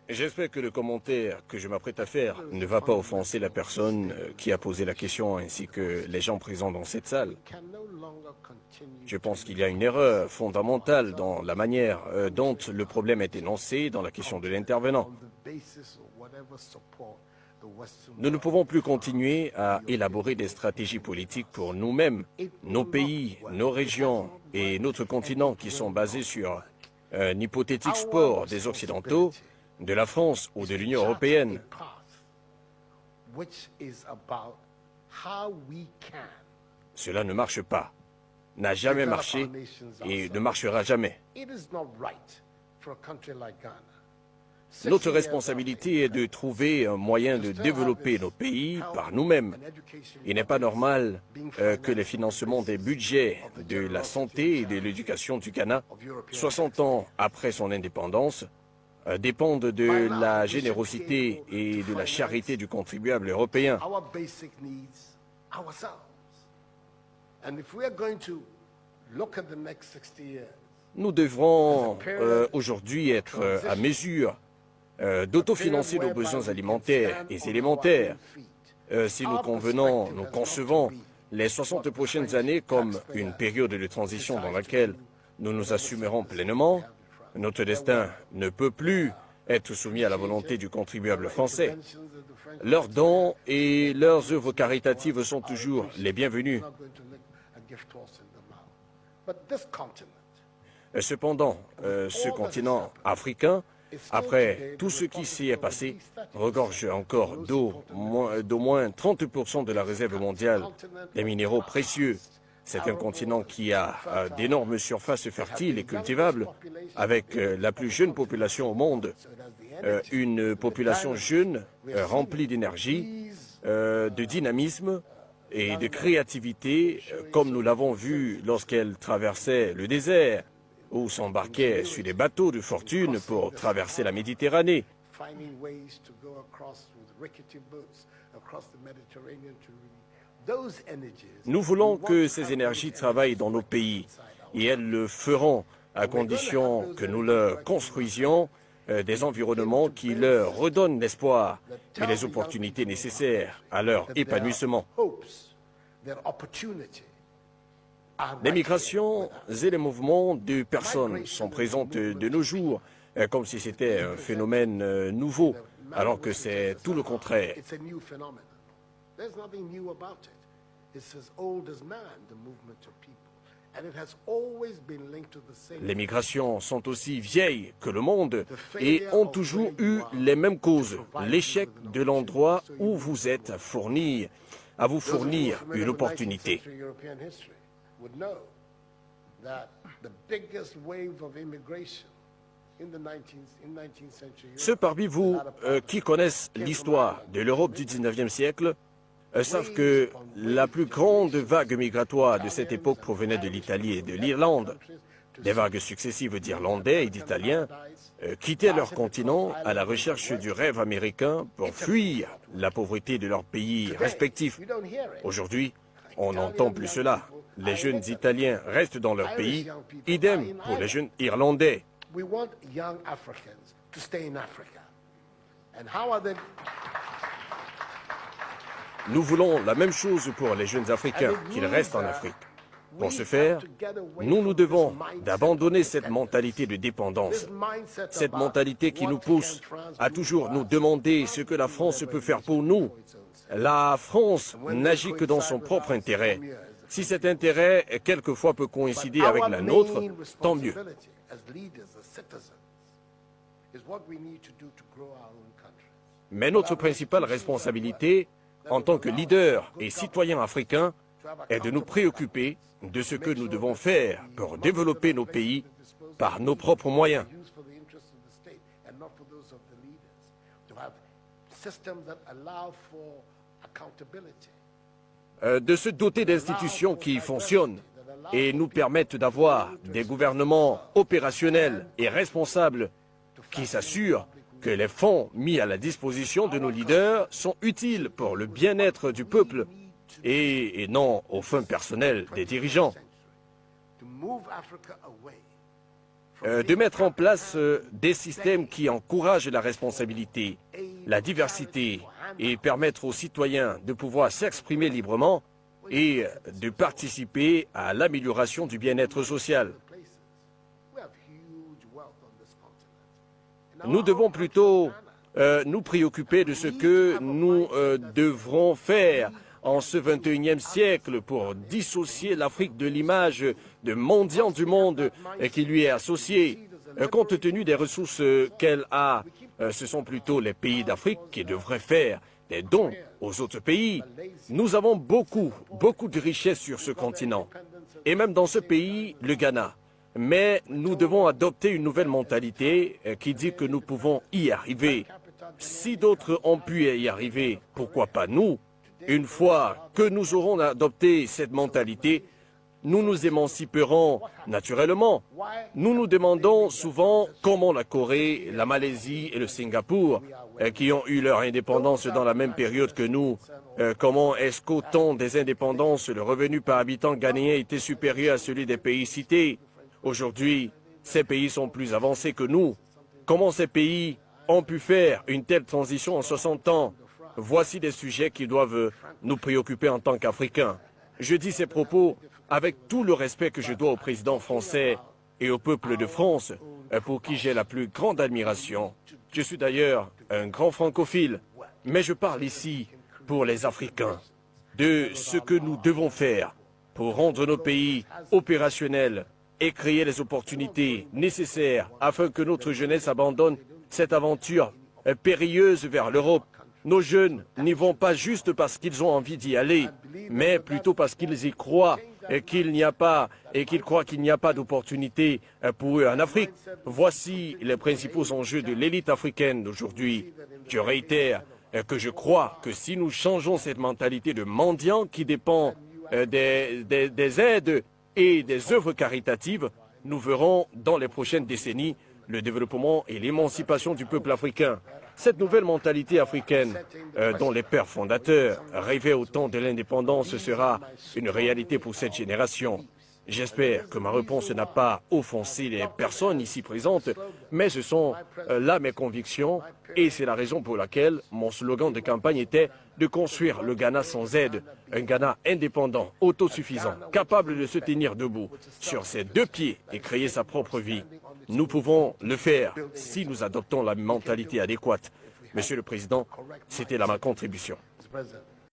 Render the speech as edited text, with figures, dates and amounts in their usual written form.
J'espère que le commentaire que je m'apprête à faire ne va pas offenser la personne qui a posé la question ainsi que les gens présents dans cette salle. Je pense qu'il y a une erreur fondamentale dans la manière dont le problème est énoncé dans la question de l'intervenant. Nous ne pouvons plus continuer à élaborer des stratégies politiques pour nous-mêmes, nos pays, nos régions et notre continent qui sont basés sur un hypothétique sport des Occidentaux, de la France ou de l'Union européenne. Cela ne marche pas, n'a jamais marché et ne marchera jamais. Notre responsabilité est de trouver un moyen de développer nos pays par nous-mêmes. Il n'est pas normal que les financements des budgets de la santé et de l'éducation du Ghana, 60 ans après son indépendance, dépendent de la générosité et de la charité du contribuable européen. Nous devrons aujourd'hui être à mesure d'autofinancer nos besoins alimentaires et élémentaires. Si nous concevons les 60 prochaines années comme une période de transition dans laquelle nous nous assumerons pleinement, notre destin ne peut plus être soumis à la volonté du contribuable français. Leurs dons et leurs œuvres caritatives sont toujours les bienvenus. Cependant, ce continent africain, après tout ce qui s'y est passé, regorge encore d'eau, d'au moins 30% de la réserve mondiale des minéraux précieux. C'est un continent qui a d'énormes surfaces fertiles et cultivables, avec la plus jeune population au monde. Une population jeune, remplie d'énergie, de dynamisme et de créativité, comme nous l'avons vu lorsqu'elle traversait le désert, ou s'embarquait sur des bateaux de fortune pour traverser la Méditerranée. Nous voulons que ces énergies travaillent dans nos pays et elles le feront à condition que nous leur construisions des environnements qui leur redonnent l'espoir et les opportunités nécessaires à leur épanouissement. Les migrations et les mouvements de personnes sont présents de nos jours comme si c'était un phénomène nouveau, alors que c'est tout le contraire. Les migrations sont aussi vieilles que le monde et ont toujours eu les mêmes causes. L'échec de l'endroit où vous êtes à vous fournir une opportunité. Ceux parmi vous qui connaissent l'histoire de l'Europe du 19e siècle savent que la plus grande vague migratoire de cette époque provenait de l'Italie et de l'Irlande. Des vagues successives d'Irlandais et d'Italiens quittaient leur continent à la recherche du rêve américain pour fuir la pauvreté de leurs pays respectifs. Aujourd'hui, on n'entend plus cela. Les jeunes Italiens restent dans leur pays, idem pour les jeunes Irlandais. Nous voulons la même chose pour les jeunes Africains, qu'ils restent en Afrique. Pour ce faire, nous devons d'abandonner cette mentalité de dépendance, cette mentalité qui nous pousse à toujours nous demander ce que la France peut faire pour nous. La France n'agit que dans son propre intérêt. Si cet intérêt, quelquefois, peut coïncider avec la nôtre, tant mieux. Mais notre principale responsabilité, en tant que leader et citoyen africain, est de nous préoccuper de ce que nous devons faire pour développer nos pays par nos propres moyens. De se doter d'institutions qui fonctionnent et nous permettent d'avoir des gouvernements opérationnels et responsables qui s'assurent que les fonds mis à la disposition de nos leaders sont utiles pour le bien-être du peuple et non aux fins personnelles des dirigeants. de mettre en place des systèmes qui encouragent la responsabilité, la diversité et permettre aux citoyens de pouvoir s'exprimer librement et de participer à l'amélioration du bien-être social. Nous devons plutôt nous préoccuper de ce que nous devrons faire en ce 21e siècle pour dissocier l'Afrique de l'image de mendiant du monde qui lui est associée. Compte tenu des ressources qu'elle a, ce sont plutôt les pays d'Afrique qui devraient faire des dons aux autres pays. Nous avons beaucoup de richesses sur ce continent, et même dans ce pays, le Ghana. Mais nous devons adopter une nouvelle mentalité qui dit que nous pouvons y arriver. Si d'autres ont pu y arriver, pourquoi pas nous? Une fois que nous aurons adopté cette mentalité, nous nous émanciperons naturellement. Nous nous demandons souvent comment la Corée, la Malaisie et le Singapour, qui ont eu leur indépendance dans la même période que nous, comment est-ce qu'au temps des indépendances, le revenu par habitant ghanéen était supérieur à celui des pays cités? Aujourd'hui, ces pays sont plus avancés que nous. Comment ces pays ont pu faire une telle transition en 60 ans? Voici des sujets qui doivent nous préoccuper en tant qu'Africains. Je dis ces propos avec tout le respect que je dois au président français et au peuple de France, pour qui j'ai la plus grande admiration. Je suis d'ailleurs un grand francophile, mais je parle ici pour les Africains, de ce que nous devons faire pour rendre nos pays opérationnels et créer les opportunités nécessaires afin que notre jeunesse abandonne cette aventure périlleuse vers l'Europe. Nos jeunes n'y vont pas juste parce qu'ils ont envie d'y aller, mais plutôt parce qu'ils y croient qu'il n'y a pas et qu'ils croient qu'il n'y a pas d'opportunité pour eux en Afrique. Voici les principaux enjeux de l'élite africaine d'aujourd'hui. Je réitère que je crois que si nous changeons cette mentalité de mendiant qui dépend des aides et des œuvres caritatives, nous verrons dans les prochaines décennies le développement et l'émancipation du peuple africain. Cette nouvelle mentalité africaine dont les pères fondateurs rêvaient au temps de l'indépendance sera une réalité pour cette génération. J'espère que ma réponse n'a pas offensé les personnes ici présentes, mais ce sont là mes convictions et c'est la raison pour laquelle mon slogan de campagne était de construire le Ghana sans aide, un Ghana indépendant, autosuffisant, capable de se tenir debout sur ses deux pieds et créer sa propre vie. Nous pouvons le faire si nous adoptons la mentalité adéquate. Monsieur le Président, c'était là ma contribution.